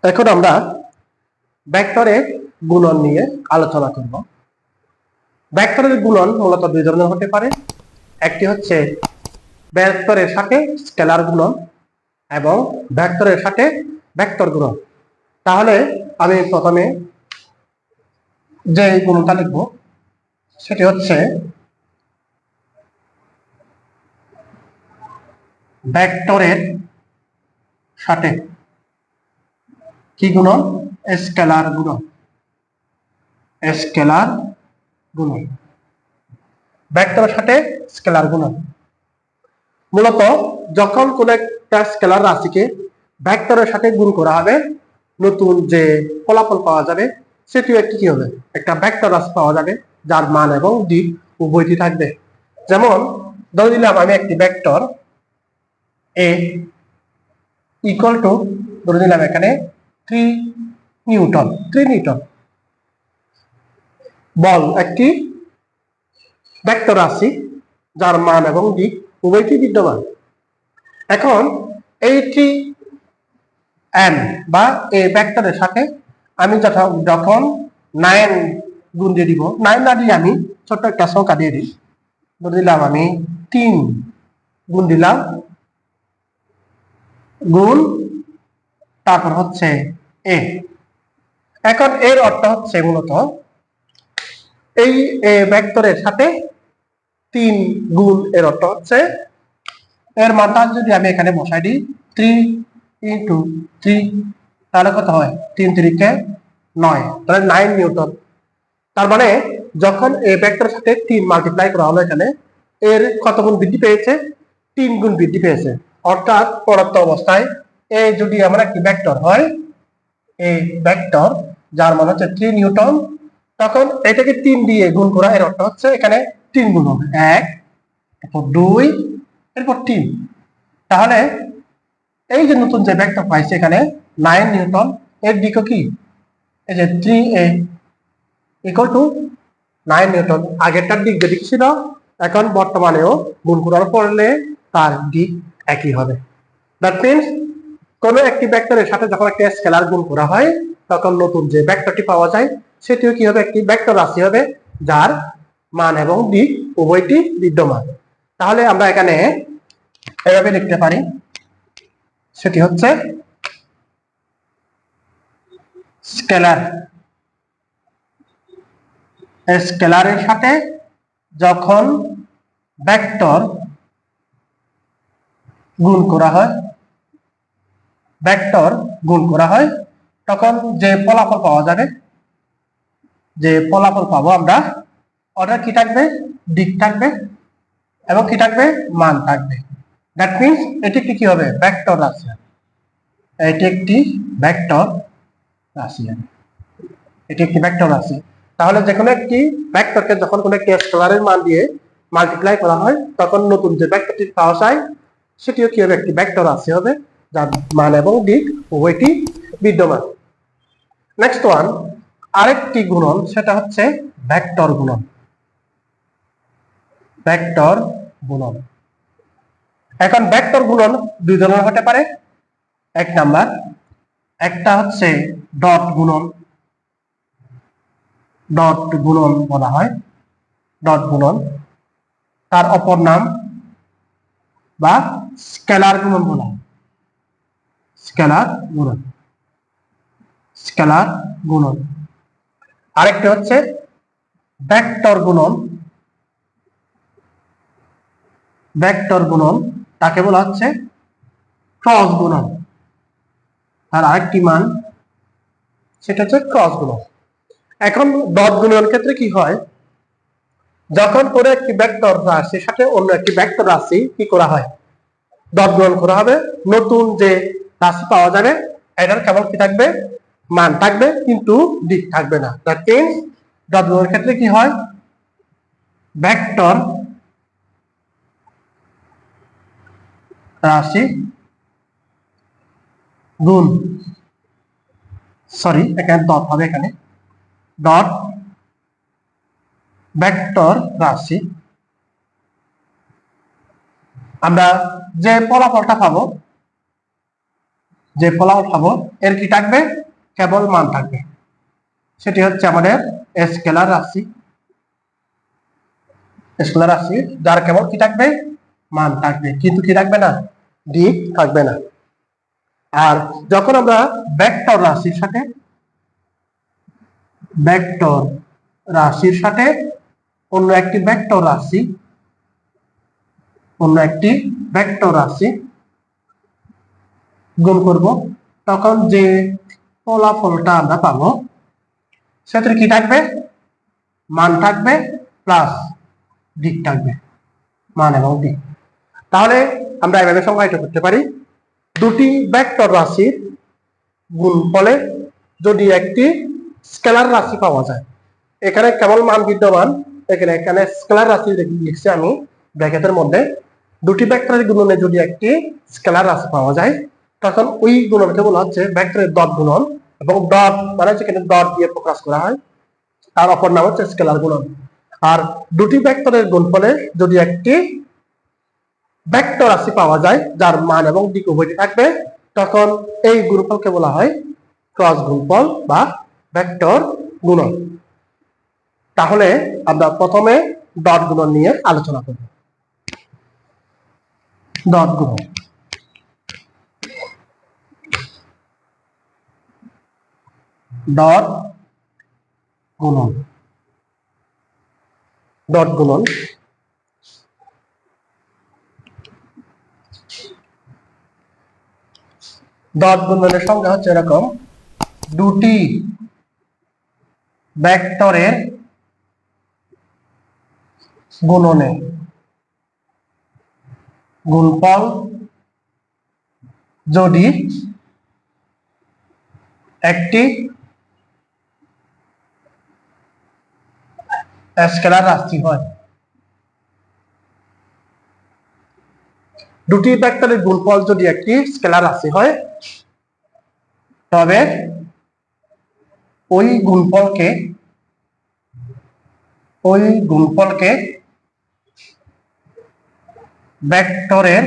এখন আমরা ভেক্টরের গুণন নিয়ে আলোচনা করব। ভেক্টরের গুণন মূলত দুই ধরনের হতে পারে। একটি হচ্ছে ভেক্টরের সাথে স্কেলার গুণন এবং ভেক্টরের সাথে ভেক্টর গুণন। তাহলে আমি প্রথমে যে গুণনটা লিখব সেটি হচ্ছে ভেক্টরের সাথে কি গুণন? স্কেলার গুণন। স্কেলার গুণন, ভেক্টরের সাথে স্কেলার গুণন। মূলত যখন কোন একটা স্কেলার রাশিকে ভেক্টরের সাথে গুণ করা হবে, নতুন যে ফলাফল পাওয়া যাবে সেটিও একটি কি হবে? একটা ভেক্টর রাশি পাওয়া যাবে যার মান এবং দিক উভয়টি থাকবে। যেমন ধরে নিলাম আমি একটি ভেক্টর এ ইকুয়াল টু ধরে নিলাম এখানে 3 নিউটন। বল একটি ভেক্টর রাশি যার মান এবং দিক উভয়টি বিদ্যমান। এখন এইটি এন বা এই ভেক্টরের সাথে আমি যখন 9 গুণ দিয়ে দিব, 9 না দিয়ে আমি ছোট্ট একটা সংখ্যা দিয়ে দিই, ধরে দিলাম আমি 3 গুণ দিলাম, গুণ তারপর হচ্ছে এ। এখন এর অর্থ হচ্ছে মূলত এই ভেক্টরের সাথে 3 গুণ, এর অর্থ হচ্ছে এর মানটা যদি আমি এখানে বসাই দিই 3 ইন্টু 3, তাহলে কত হয়? 3 3 কে 9, তাহলে 9 নিউটন। তার মানে যখন এই ভেক্টরের সাথে 3 মাল্টিপ্লাই করা হলো, এখানে এর কত গুণ বৃদ্ধি পেয়েছে? 3 গুণ বৃদ্ধি পেয়েছে। অর্থাৎ প্রদত্ত অবস্থায় এই যদি আমার একটি ভেক্টর হয়, এই ভেক্টর যার মান হচ্ছে 3 নিউটন, তখন এটাকে 3 দিয়ে গুণ করা, এর অর্থ হচ্ছে এখানে 3 গুণ হবে, 1, এরপর 2, এরপর 3। তাহলে এই যে নতুন যে ভেক্টর পাইছে এখানে 9 নিউটন, এর দিকও কি? এই যে 3a ইকুয়াল টু 9 নিউটন। আগেরটার দিক যেদিকে ছিল এখন বর্তমানেও গুণ করার পড়লে তার দিক একই হবে। দ্যাট মিনস কোন একটি ভেক্টরের সাথে যখন একটা স্কেলার গুণ করা হয়, তখন নতুন যে ভেক্টরটি পাওয়া যায় সেটিও কি হবে? একটি ভেক্টর রাশি হবে যার মান এবং দিক উভয়টি বিদ্যমান। তাহলে আমরা এখানে এভাবে লিখতে পারি, সেটি হচ্ছে স্কেলার। স্কেলারের সাথে যখন ভেক্টর গুণ করা হয়, তখন যে ফলাফল পাওয়া যাবে, পাবো আমরা, ওটা কি থাকবে? দিক থাকবে এবং কি থাকবে? মান থাকবে। দ্যাট মিনস এটি কি হবে? ভেক্টর রাশি। এটি একটি ভেক্টর রাশি। তাহলে যেকোনো একটি ভেক্টরকে যখন কোনো একটি স্কেলারের মান দিয়ে মাল্টিপ্লাই করা হয়, তখন নতুন যে ভেক্টরটি পাওয়া যায় সেটিও কি হবে? একটি ভেক্টর রাশি হবে যার মান এবং দিক উভয়টি বিদ্যমান। নেক্সট ওয়ান, আরেকটি গুণন, সেটা হচ্ছে ভেক্টর গুণন। এখন ভেক্টর গুণন দুই ধরনের হতে পারে। এক নাম্বার, একটা হচ্ছে ডট গুণন বলা হয়, ডট গুণন। তার অপর নাম বা স্কেলার গুণন বলা হয়, স্কেলার গুণন। আরেকটা হচ্ছে ভেক্টর গুণন, তাকে বলা হচ্ছে ক্রস গুণন। আর আরেকটি মান, সেটা হচ্ছে ক্রস গুণন। এখন ডট গুণনের ক্ষেত্রে কি হয়? যখন করে একটি ভেক্টর রাশির সাথে অন্য একটি ভেক্টর রাশি কি করা হয়? ডট গুণন করা হবে। নতুন যে রাশি পাওয়া যাবে এটার কেবল কি থাকবে? মান থাকবে, কিন্তু দিক থাকবে না। দ্যাট মিনস ডট গুণনের ক্ষেত্রে কি হয়? ভেক্টর রাশি গুণ, এখানে ডট হবে, এখানে ডট ভেক্টর রাশি। আমরা যে ফলাফলটা পাবো যে ফলাফল উঠাবো এর কি থাকবে, কেবল মান থাকবে। সেটি হচ্ছে আমাদের স্কেলার রাশি, স্কেলার রাশি যার কেবল কি থাকবে, মান থাকবে, কিন্তু কি থাকবে না, দিক থাকবে না। আর যখন আমরা ভেক্টর রাশির সাথে, ভেক্টর রাশির সাথে অন্য একটি ভেক্টর রাশি, অন্য একটি ভেক্টর রাশি গুণ করব, তখন যে ফলাফলটা আমরা পাবো সেটার কি থাকবে, মান থাকবে প্লাস দিক থাকবে, মান এবং দিক। তাহলে আমরা এভাবে সংজ্ঞায়িত করতে পারি, দুটি ভেক্টর রাশির গুণফলে যদি একটি স্কেলার রাশি পাওয়া যায়, এখানে কেবল মান বিদ্যমান, এখানে স্কেলার রাশি লিখছি আমি ব্র্যাকেটের মধ্যে, দুটি ভেক্টরের গুণনে যদি একটি স্কেলার রাশি পাওয়া যায় তখন ওই গুণনকে বলা হচ্ছে ভেক্টরের ডট গুণন, এবং ডট মানে যেখানে ডট দিয়ে প্রকাশ করা হয় তার অপর নাম হচ্ছে স্কেলার গুণন। আর দুটি ভেক্টরের গুণফলে যদি একটি ভেক্টর রাশি পাওয়া যায় যার মান এবং দিক উভয়টি থাকবে, তখন এই গুণফলকে বলা হয় ক্রস গুণফল বা ভেক্টর গুণন। তাহলে আমরা প্রথমে ডট গুণন নিয়ে আলোচনা করব। ডট গুণন, ডট গুণন, ডট গুণন ডট গুণনের সংজ্ঞা হচ্ছে এরকম, দুটি ভেক্টরের গুণনে গুণফল যদি একটি স্কেলার রাশি হয়, দুটি ভেক্টরের গুণফল যদি একটি স্কেলার রাশি হয়, তবে ওই গুণফলকে ভেক্টরের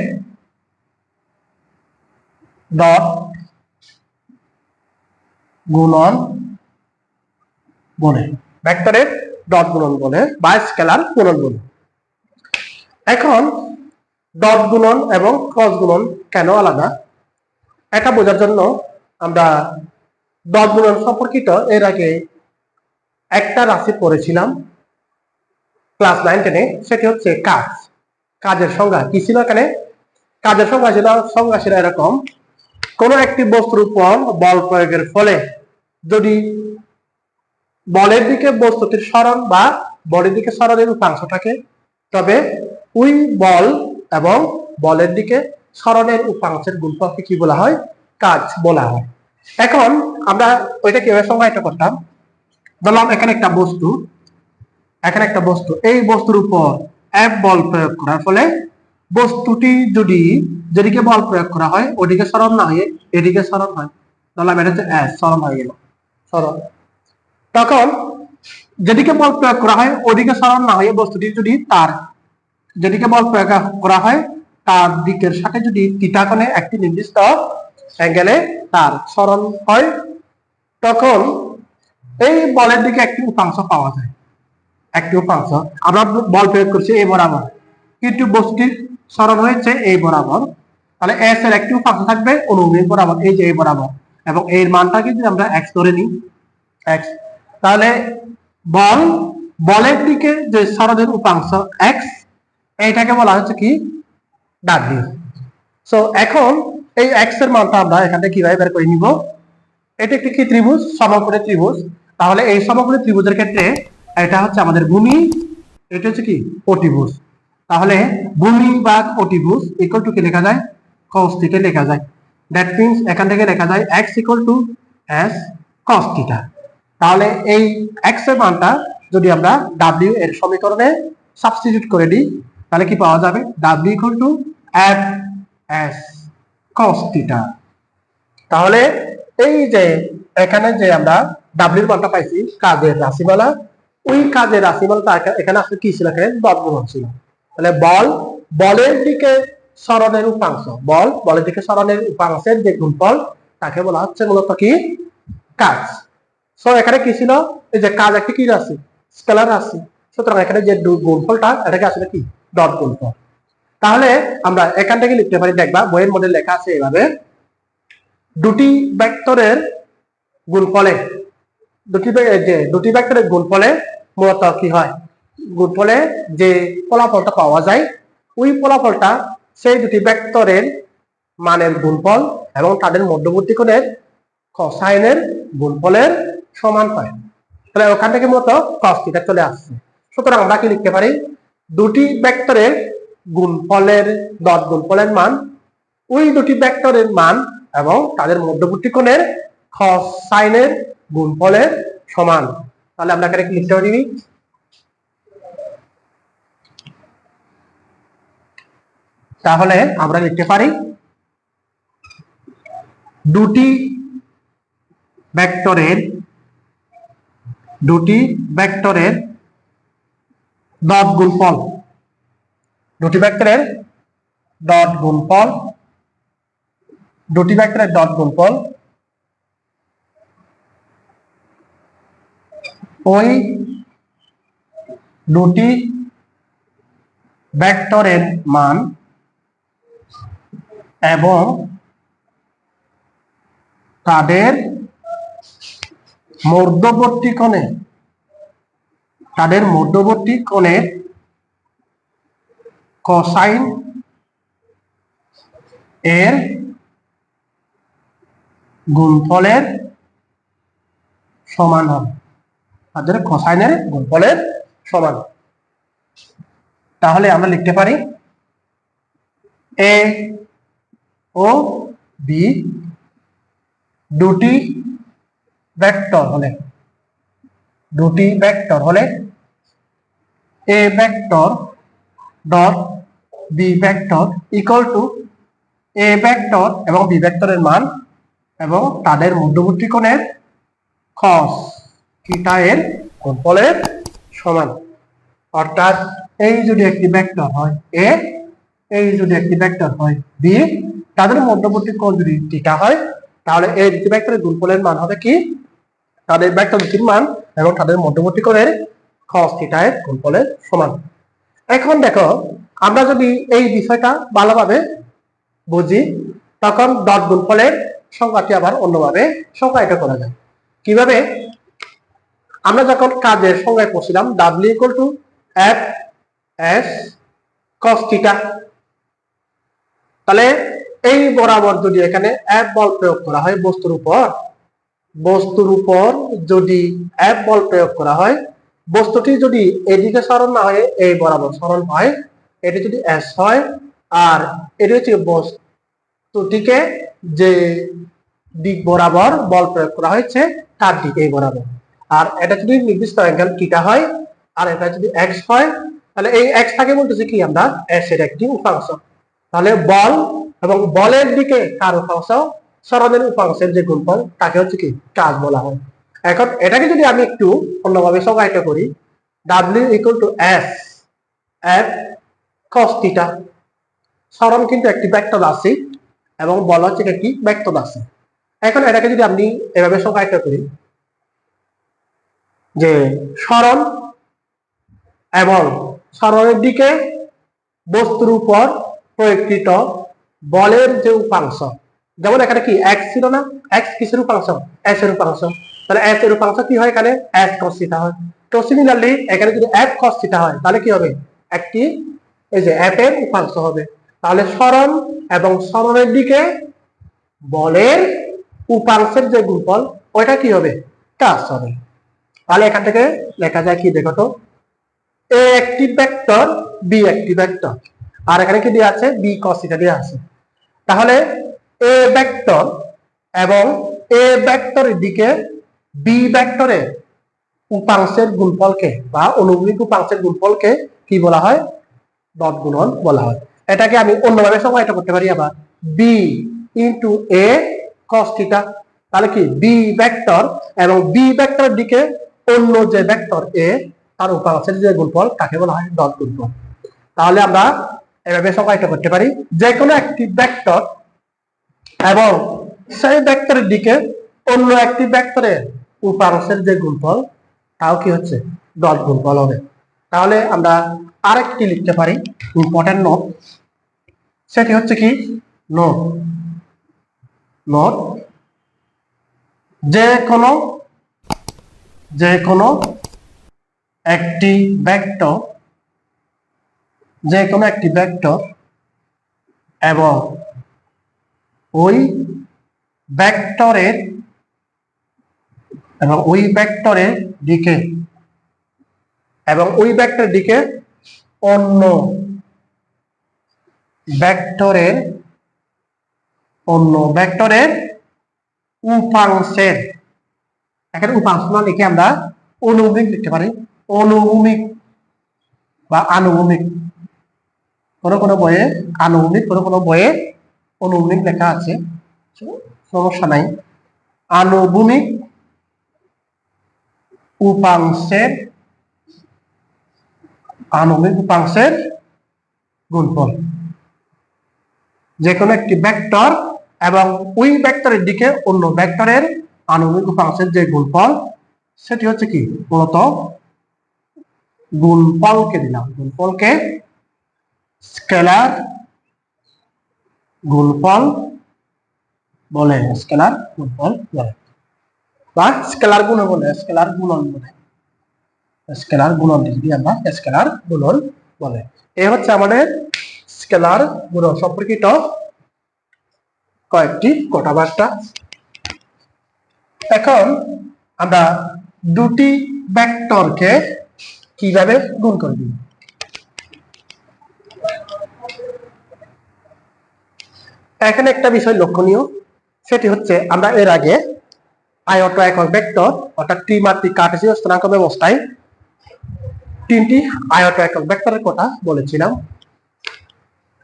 ডট গুণন বলে, ভেক্টরের ডট গুণন বলে বা স্কেলার গুণন বলে। এখন ডট গুণন এবং ক্রস গুণন কেন আলাদা, এটা বোঝার জন্য আমরা ডট গুণন সম্পর্কিত এর আগে একটা রাশি পড়েছিলাম ক্লাস 9-10-এ, সেটি হচ্ছে কাজ। কাজের সংজ্ঞা কি ছিল এখানে, কাজের সংজ্ঞা ছিল এরকম, কোন একটি বস্তুর উপর বল প্রয়োগের ফলে যদি বলের দিকে বস্তুটির সরণ বা বলের দিকে সরণের উপাংশ থাকে, তবে ওই বল এবং বলের দিকে সরণের উপাংশের গুণফলকে কি বলা হয়, কাজ বলা হয়। এখন আমরা ওইটা কিভাবে সংজ্ঞায়িত করতাম, ধরলাম এখানে একটা বস্তু, এই বস্তুর উপর F বল প্রয়োগ করার ফলে বস্তুটি যদি যেদিকে বল প্রয়োগ করা হয় ওদিকে সরণ না হয়ে এদিকে সরণ হয়, ধরলাম এটা হচ্ছে S, সরণ হয়ে গেল, সরণ। তখন যেদিকে বল প্রয়োগ করা হয় ওদিকে সরণ না হয়ে বস্তুটি যদি তার যেদিকে বল প্রয়োগ করা হয় তার দিকের সাথে যদি থিটা কোণে একটি নির্দিষ্ট অ্যাঙ্গেলে তার সরণ হয়, তখন এই বলের দিকে একটি উপাংশ পাওয়া যায়, একটি উপাংশ। আমরা বল প্রয়োগ করছি এই বরাবর, কিন্তু বস্তুটির সরণ হয়েছে এই বরাবর, তাহলে এস এর একটি উপাংশ থাকবে অনুভূমিক বরাবর, এই যে এই বরাবর, এবং এর মানটাকে যদি আমরা এক্স ধরে নিই, এক্স, তাহলে বলের দিকে যে সরণের উপাংশ এক্স, এইটাকে বলা হচ্ছে কি, ডাব্লিউ। সো এখন এই এক্স এর মানটা আমরা এখান থেকে কিভাবে বের করে নিব, এটা একটি কি ত্রিভুজ, সমকোণী ত্রিভুজ, তাহলে এই সমকোণী ত্রিভুজের ক্ষেত্রে এটা হচ্ছে আমাদের ভূমি, এটা হচ্ছে কি অতিভুজ। তাহলে ভূমি বা অতিভুজ ইকুয়াল টু কি লেখা যায়, cos θ লেখা যায়। দ্যাট মিন্স এখান থেকে লেখা যায় x equal to s cos θ। তাহলে এই x এর মানটা যদি আমরা w এর সমীকরণে সাবস্টিটিউট করে দিই, তাহলে কি পাওয়া যাবে, w equal to f s cos θ। তাহলে এই যে এখানে যে আমরা w এর মানটা পাইছি কাজের রাশিমালা, ওই কাজের রাশিমালাটা এখানে আসলে কি ছিল, এখানে ডট গুণন ছিল। তাহলে বলের দিকে সরণের উপাংশ, বলের দিকে সরণের উপাংশের যে গুণফল তাকে বলা হচ্ছে মূলত কি কাজ। সো এখানে কি ছিল, এই যে কাজ একটি কি রাশি, স্কেলার রাশি, সুতরাং এখানে যে গুণফলটা এটাকে আসলে কি ডট গুণফল। তাহলে আমরা এখান থেকে লিখতে পারি, দেখবা বইয়ের মধ্যে লেখা আছে এভাবে, দুটি ভেক্টরের গুণফলে দুটি ভেক্টরের গুণফলে মূলত কি হয়, গুণফলে যে ফলাফলটা পাওয়া যায় ওই ফলাফলটা সেই দুটি ভেক্টরের মানের গুণফল এবং তাদের মধ্যবর্তী কোণের কোসাইনের গুণফলের সমান হয়। তাহলে ওখান থেকে মূলত cos থিটা চলে আসছে। সুতরাং আমরা কি লিখতে পারি, দুটি ভেক্টরের গুণফলের ডট গুণফলের মান ওই দুটি ভেক্টরের মান এবং তাদের মধ্যবর্তী কোণের কোসাইনের গুণফলের সমান। তাহলে আমরা এখানে কি লিখতে পারি, তাহলে আমরা লিখতে পারি দুটি ভেক্টরের ডট গুণফল, দুটি ভেক্টরের ডট গুণফল ওই দুটি ভেক্টরের মান এবং তাদের মধ্যবর্তী কোণের কোসাইন এর গুণফলের সমান হবে, তাদের কোসাইনের গুণফলের সমান। তাহলে আমরা লিখতে পারি এ ও বি দুটি ভেক্টর হলে A vector dot B vector equal to A vector এবং বি ভেক্টরের মান এবং তাদের মধ্যবর্তী কোণের cos থিটা এর গুণফলের সমান। অর্থাৎ এই যদি একটি ভেক্টর হয় এ, এই যদি একটি ভেক্টর হয় বি, তাদের মধ্যবর্তী কোণ যদি থিটা হয়, তাহলে এই দুটি ভেক্টরের গুণফলের মান হবে কি তাদের ভেক্টর দুটির মান এবং তাদের মধ্যবর্তী কোণের cos থিটা এর গুণফলের সমান। এখন দেখো, আমরা যদি এই বিষয়টা ভালোভাবে বুঝি তখন ডট গুণফলের সংখ্যাটি আবার অন্যভাবে সংজ্ঞায়িত করা যায়। কিভাবে, আমরা যখন কাজের সংজ্ঞায় পড়ছিলাম W equal to F S cos theta, তাহলে এই বরাবর যদি এখানে এফ বল প্রয়োগ করা হয় বস্তুর উপর যদি এফ বল প্রয়োগ করা হয়, বস্তুটি যদি এদিকে সরণ না হয়ে এই বরাবর সরণ হয়, এটি যদি এস হয় আর এটি হচ্ছে বস্তুটিকে যে দিক বরাবর বল প্রয়োগ করা হয়েছে তার দিক এই বরাবর, আর এটা যদি নির্দিষ্ট অ্যাঙ্গেল থিটা হয় আর এটা যদি এক্স হয়, তাহলে এই এক্স থাকে বলতেছে কি আমরা এস এর একটি উপাংশ। তাহলে বল এবং বলের দিকে কার উপাংশ, সরণের উপাংশের যে গুণফল তাকে হচ্ছে কি কাজ বলা হয়। এখন এটাকে যদি আমি একটু অন্যভাবে সংজ্ঞায়িত করি, W equal to S F cos theta, সরণ কিন্তু একটি ভেক্টর রাশি এবং বল হচ্ছে একটি ভেক্টর রাশি। এখন এটাকে যদি আপনি এভাবে সংজ্ঞায়িত করি যে সরণ এবং সরণের দিকে বস্তুর উপর প্রয়োগকৃত বলের যে উপাংশ, যেমন এখানে কি এক্স ছিল না, এক্স কিসের উপাংশ, এস এর উপাংশ, তাহলে এস এর উপাংশ কি হয় এখানে এস cos থিটা হয়। তো সিমিলারলি এখানে যদি এফ cos থিটা হয় তাহলে কি হবে, একটি এই যে এফ এর উপাংশ হবে। তাহলে সরণ এবং সরণের দিকে বলের উপাংশের যে গুণফল ওইটা কি হবে কাজ হবে। তাহলে এখান থেকে লেখা যায় কি, দেখো তো, এ একটি ভেক্টর বি একটি ভেক্টর আর এখানে কি দেওয়া আছে বি cos থিটা দেওয়া আছে। তাহলে এ ভেক্টর এবং এ ভেক্টরের দিকে বি ভেক্টরের উপাংশের গুণফলকে বা অনুভূমিক উপাংশের গুণফলকে কি বলা হয়, ডট গুণন বলা হয়। এটাকে আমি অন্যভাবে সংজ্ঞায়িত করতে পারি আবার বি ইন্টু এ cos থিটা, তাহলে কি বি ভেক্টর এবং বি ভেক্টরের দিকে অন্য যে ভেক্টর এ তার উপাংশের যে গুণফল তাকে বলা হয় ডট গুণফল। তাহলে আমরা এভাবে সংজ্ঞায়িত করতে পারি, যে কোনো একটি ভেক্টর এবং সেই ভেক্টরের দিকে অন্য একটি ভেক্টরের উপাংশের যে গুণফল তাও কি হচ্ছে ডট গুণফল হবে। তাহলে আমরা আরেকটি লিখতে পারি ইম্পর্টেন্ট নোট, সেটি হচ্ছে কি নোট নোট যে কোনো একটি ভেক্টর এবং ওই ভেক্টরের দিকে অন্য ভেক্টরের উপাংশের, এখানে উপাংশ না লিখে আমরা অনুভূমিক লিখতে পারি, অনুভূমিক বা আনুভূমিক, কোন বইয়ে আনুভূমিক, কোন বইয়ে অনুভূমিক লেখা আছে, সমস্যা নাই। আনুভূমিক উপাংশের গুণফল, যে কোনো একটি ভেক্টর এবং ওই ভেক্টরের দিকে অন্য ভেক্টরের আনুভূমিক উপাংশের যে গুণফল, সেটি হচ্ছে কি মূলত গুণফলকে দিলাম, গুণফলকে স্কেলার গুণফল বলে, বা স্কেলার গুণন বলে, স্কেলার গুণন যদি আমরা স্কেলার গুণন বলে। এই হচ্ছে আমাদের স্কেলার গুণন সম্পর্কিত কয়েকটি কথাবার্তা। এখন আমরা দুটি ভেক্টরকে কিভাবে গুণ করব। এখানে একটা বিষয় লক্ষণীয়, সেটি হচ্ছে আমরা এর আগে আয়ত একক ভেক্টর অর্থাৎ ত্রিমাত্রিক কার্টেসীয় স্থানাঙ্ক ব্যবস্থায় তিনটি আয়ত একক ভেক্টরের কথা বলেছিলাম।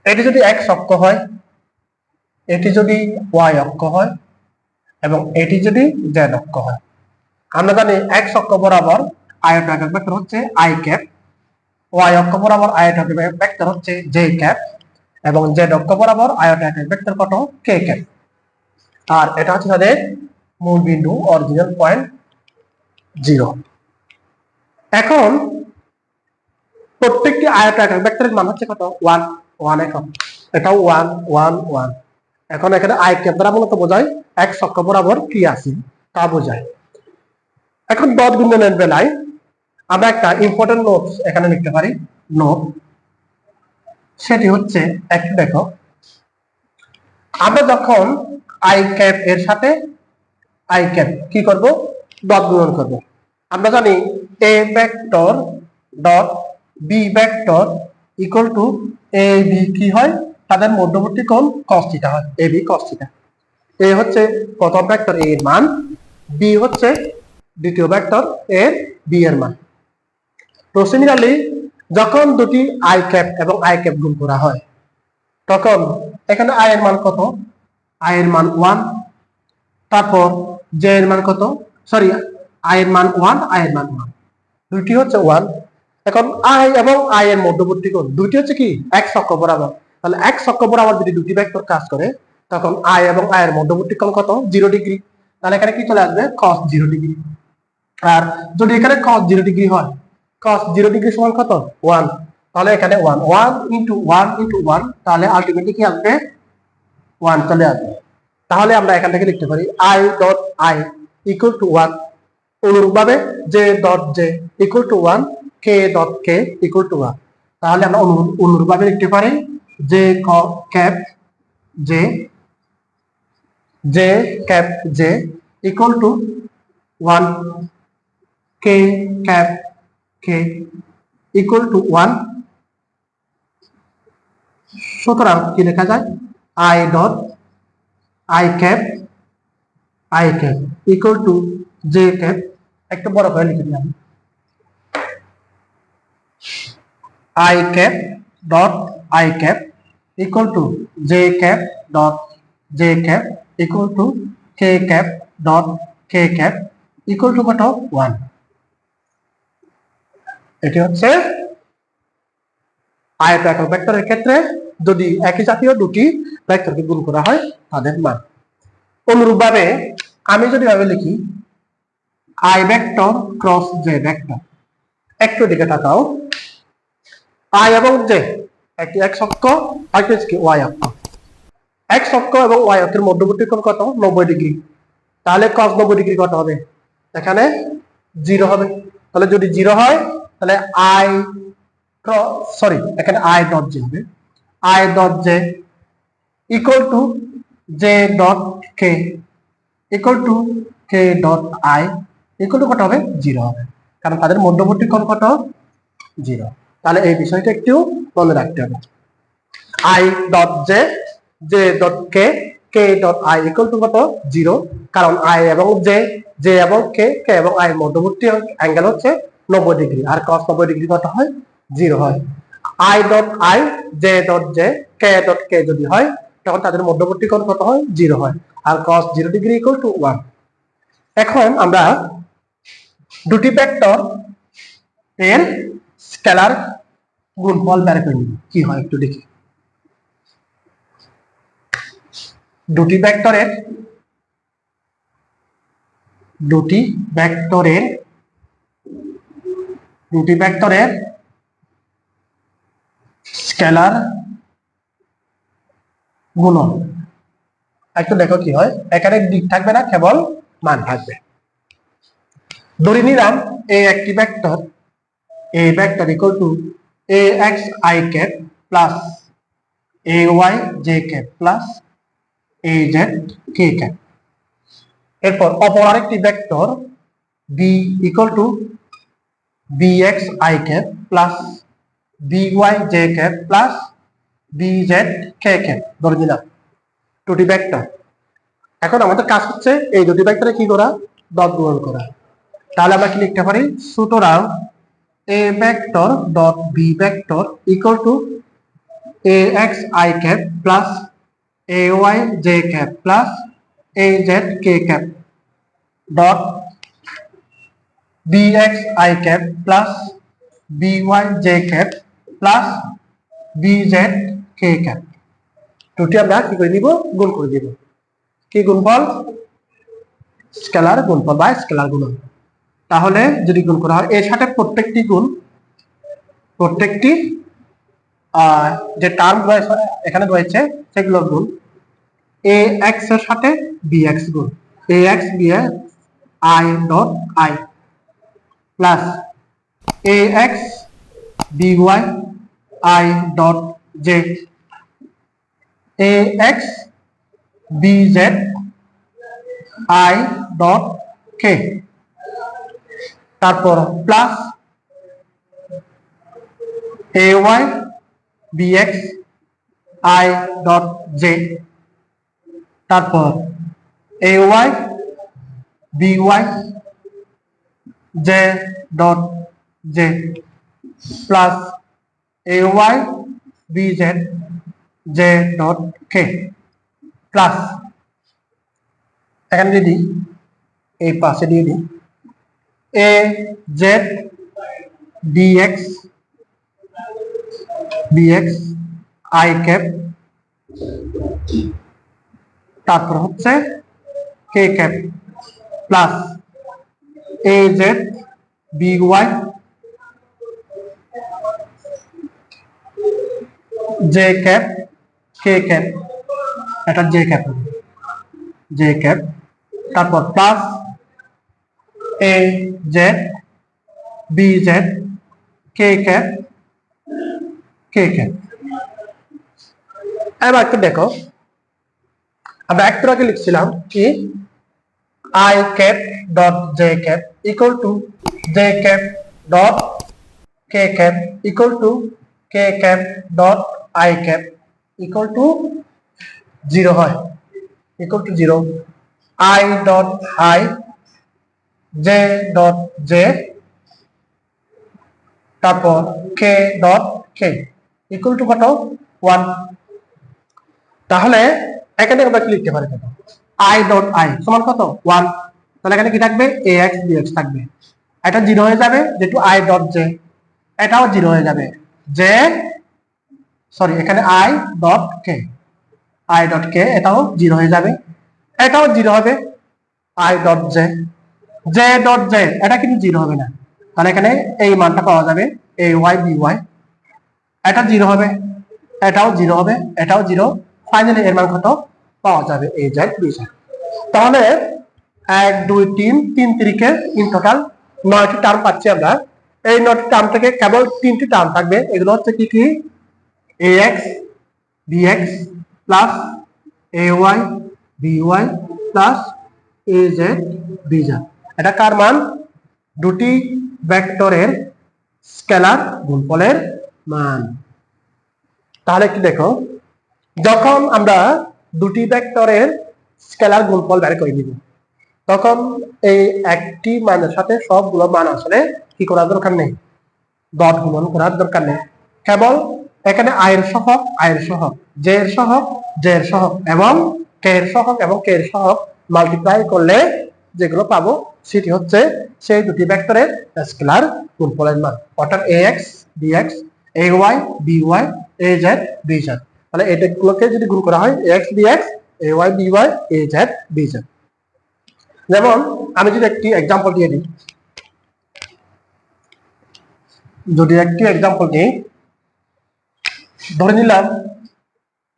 এটি যদি x অক্ষ হয়, এটি যদি y অক্ষ হয় এবং এটি যদি z অক্ষ হয়। আমরা জানি x অক্ষ বরাবর আয়ত একক ভেক্টর হচ্ছে i ক্যাপ, y অক্ষ বরাবর আয়ত একক ভেক্টর হচ্ছে j ক্যাপ এবং z অক্ষ বরাবর আয়ত একক ভেক্টর কত k ক্যাপ। আর এটা হচ্ছে তাদের মূল বিন্দু, অরিজিনাল পয়েন্ট 0। এখন প্রত্যেকটি আয়ত একক ভেক্টরের মান হচ্ছে কত 1 1 একক, এটাও 1 1 1। এখন এখানে আই ক্যাপ দ্বারা মূলত বোঝায় x অক্ষ বরাবর কি আছে তা বোঝায়। এখন ডট গুণনের বেলায় আমরা একটা ইম্পর্টেন্ট নোট এখানে লিখতে পারি, নোট সেটি হচ্ছে একটু দেখো, আমরা যখন আই ক্যাপ এর সাথে আই ক্যাপ কি করব ডট গুণন করব। আমরা জানি a vector dot b vector equal two a b কি হয়, তাদের মধ্যবর্তী কোণ cos থিটা হয়, a b cos theta. a হচ্ছে প্রথম ভেক্টর a এর মান, b হচ্ছে দ্বিতীয় ভেক্টর এর b এর মান। তো সিমিলারলি যখন দুটি আই ক্যাপ এবং আই ক্যাপ গুণ করা হয়, তখন এখানে আই এর মান কত, আই এর মান 1, তারপর j এর মান কত, সরি আই এর মান 1, আই এর মান 1, দুইটি হচ্ছে 1। এখন আই এবং আই এর মধ্যবর্তী কোণ দুইটি হচ্ছে কি x অক্ষ বরাবর, তাহলে x অক্ষ বরাবর যদি দুটি ভেক্টর কাজ করে তখন আই এবং আই এর মধ্যবর্তী কোণ কত 0 ডিগ্রি, তাহলে এখানে কি চলে আসবে cos 0 ডিগ্রি। আর যদি এখানে cos 0 ডিগ্রি হয়, cos 0 ডিগ্রি সমান কত 1, তাহলে এখানে 1 1 ইনটু 1 ইনটু 1, তাহলে আলটিমেটলি কি আসবে 1 চলে আসবে। তাহলে আমরা এখান থেকে লিখতে পারি i dot i equal to 1, অনুরূপভাবে j dot j equal to 1, k dot k equal to 1। তাহলে আমরা অনুরূপভাবে লিখতে পারি j cap j equal to 1, k cap k equal to 1। সুতরাং কি লেখা যায় i dot i cap equal two j cap, একটা বড় করে লিখে দিলাম, i cap dot i cap equal two j cap dot j cap equal two k cap dot k cap equal to কত 1। এটি হচ্ছে আয়ত একক ভেক্টরের ক্ষেত্রে যদি একই জাতীয় দুটি ভেক্টরকে গুণ করা হয় তাদের মান। অনুরূপভাবে আমি যদি ভাবে লিখি I vector cross J vector, একটু দিকে তাকাও, আই এবং জে একটি এক্স অক্ষ আরেকটি কি ওয়াই অক্ষ। এক্স অক্ষ এবং ওয়াই অক্ষের মধ্যবর্তী কোণ কত? 90 ডিগ্রি। তাহলে cos 90 ডিগ্রি কত হবে? এখানে 0 হবে। তাহলে যদি 0 হয় তাহলে আই সরি এখানে আই ডট জে হবে, I dot J equal to J dot K equal to K dot I equal to কত হবে? 0 হবে, কারণ তাদের মধ্যবর্তী কোণ কত? 0। তাহলে এই বিষয়টা একটু মনে রাখতে হবে। I dot J J dot K K dot I equal to কত? 0, কারণ আই এবং জে জে এবং কে কে এবং আই এর মধ্যবর্তী অ্যাঙ্গেল হচ্ছে 90 ডিগ্রি, আর cos 90 ডিগ্রি কত হয়? 0 হয়। I dot I J dot J K dot K যদি হয় তখন তাদের মধ্যবর্তী কোণ কত হয়? 0 হয়, আর cos 0 ডিগ্রি ইকুয়াল টু 1। এখন আমরা দুটি ভেক্টর এর স্কেলার গুণফল বের করে নিব। কি হয় একটু দেখি। দুটি ভেক্টরের স্কেলার গুণন একটু দেখো কি হয়। এখানে দিক থাকবে না, কেবল মান থাকবে। ধরে নিলাম এই একটি vector, a vector equal to ax I cap plus ay j cap plus az k cap। এরপর অপর আরেকটি vector b equal to bx I cap plus by j cap plus bz k cap ধরে নিলাম দুটি vector. এখন আমাদের কাজ হচ্ছে এই দুটি ভেক্টরে কি করা? ডট গুণন করা। তাহলে আমরা কি লিখতে পারি? সুতরাং a vector dot b vector equal to ax I cap plus ay j cap plus az k cap dot bx I cap plus by j cap plus bz k cap দুটি আমরা কি করে নিব? গুণ করে দিব। কি গুণফল? স্কেলার গুণফল বা স্কেলার গুণন। তাহলে যদি গুণ করা হয় এর সাথে প্রত্যেকটি যে টার্ম এখানে রয়েছে সেগুলোর গুণ, এ এক্স এর সাথে বি এক্স গুণ, A X B I dot I plus A X B Y I dot J, A X B Z I dot K, তারপর plus A Y B X I dot J, তারপর A Y B Y J dot J plus A Y B Z J dot K plus এখানে দিয়ে দিই, এই পাশে দিয়ে দিই A Z D X B X I cap, তারপর হচ্ছে K cap plus A Z B Y J cap K cap, এটা জে ক্যাপ হবে, জে ক্যাপ, তারপর plus A Z B Z K cap K cap. এবার একটু দেখো, আমরা একটু আগে লিখছিলাম কি I cap dot J cap equal to J cap dot K cap equal to K cap dot I cap equal to 0 হয়, equal to 0। I dot I J dot J তারপর K dot K equal to কত? 1। তাহলে এখানে আমরা কি লিখতে পারি? কত? আই ডট আই সমান কত? 1। তাহলে এখানে কি থাকবে? এ এক্স বি এক্স থাকবে, এটা 0 হয়ে যাবে যেহেতু আই ডট জে, এটাও 0 হয়ে যাবে, জে সরি এখানে i.k এটাও 0 হয়ে যাবে, এটাও 0 হবে, i.j j এটা কিন্তু 0 হবে না, তাহলে এখানে এই মানটা পাওয়া যাবে ay by, এটা 0 হবে, এটাও 0 হবে, এটাও 0, ফাইনালি এর মান কত পাওয়া যাবে az bz। তাহলে 1 2 3 3 তিরিকে ইন টোটাল 9টি টার্ম পাচ্ছি আমরা। এই 9টি টার্ম থেকে কেবল 3টি টার্ম থাকবে, এগুলো হচ্ছে কি কি, ax bx plus ay by plus az bz। এটা কার মান? দুটি ভেক্টরের স্কেলার গুণফলের মান। তাহলে কি দেখো, যখন আমরা দুটি ভেক্টরের স্কেলার গুণফল বের করে নিব, তখন এই একটি মানের সাথে সবগুলো মান আসলে কি করার দরকার নেই, ডট গুণন করার দরকার নেই। কেবল এখানে i এর সহগ j এর সহগ এবং k এর সহগ মাল্টিপ্লাই করলে যেগুলো পাবো সেটি হচ্ছে সেই দুটি ভেক্টরের স্কেলার গুণফলের মান, অর্থাৎ ax bx ay by az bz। তাহলে এটাগুলোকে যদি গুণ করা হয় ax bx ay by az bz। যেমন আমি যদি একটি এক্সাম্পল দিয়ে দিই, ধরে নিলাম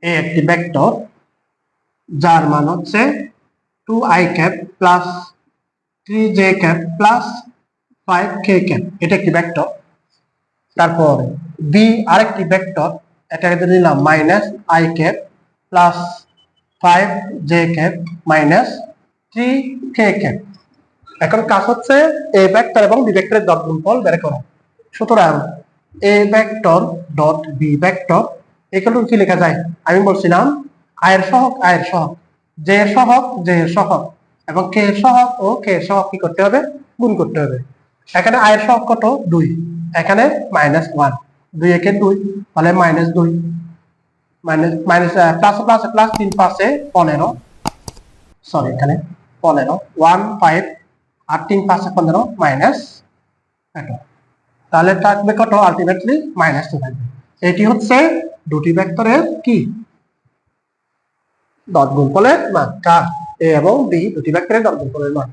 একটি ভেক্টর যার মান হচ্ছে 2i cap plus 3j cap plus 5k cap, এটা একটি ভেক্টর। তারপর বি আরেকটি ভেক্টর, এটাকে ধরে নিলাম minus i cap plus 5j cap minus 3k cap. এখন কাজ হচ্ছে এ ভেক্টর এবং বি ভেক্টরের ডট গুণফল বের করা। সুতরাং A vector dot B vector এগুলো কি লেখা যায়, আমি বলছিলাম i এর সহগ j এর সহগ এবং k এর সহগ ও k এর সহগ কি করতে হবে, গুণ করতে হবে। এখানে i এর সহগ কত 2, এখানে -1, 2 একে 2, তাহলে -2 minus plus plus plus 3 5 15, sorry এখানে 15 1 5 আর 3 5 15 মাইনাস এটা, তাহলে থাকবে কত, আলটিমেটলি -2 থাকবে। এটি হচ্ছে দুটি ভেক্টরের কি ডট গুণফলের মান, কার এ এবং বি দুটি ভেক্টরের ডট গুণফলের মান।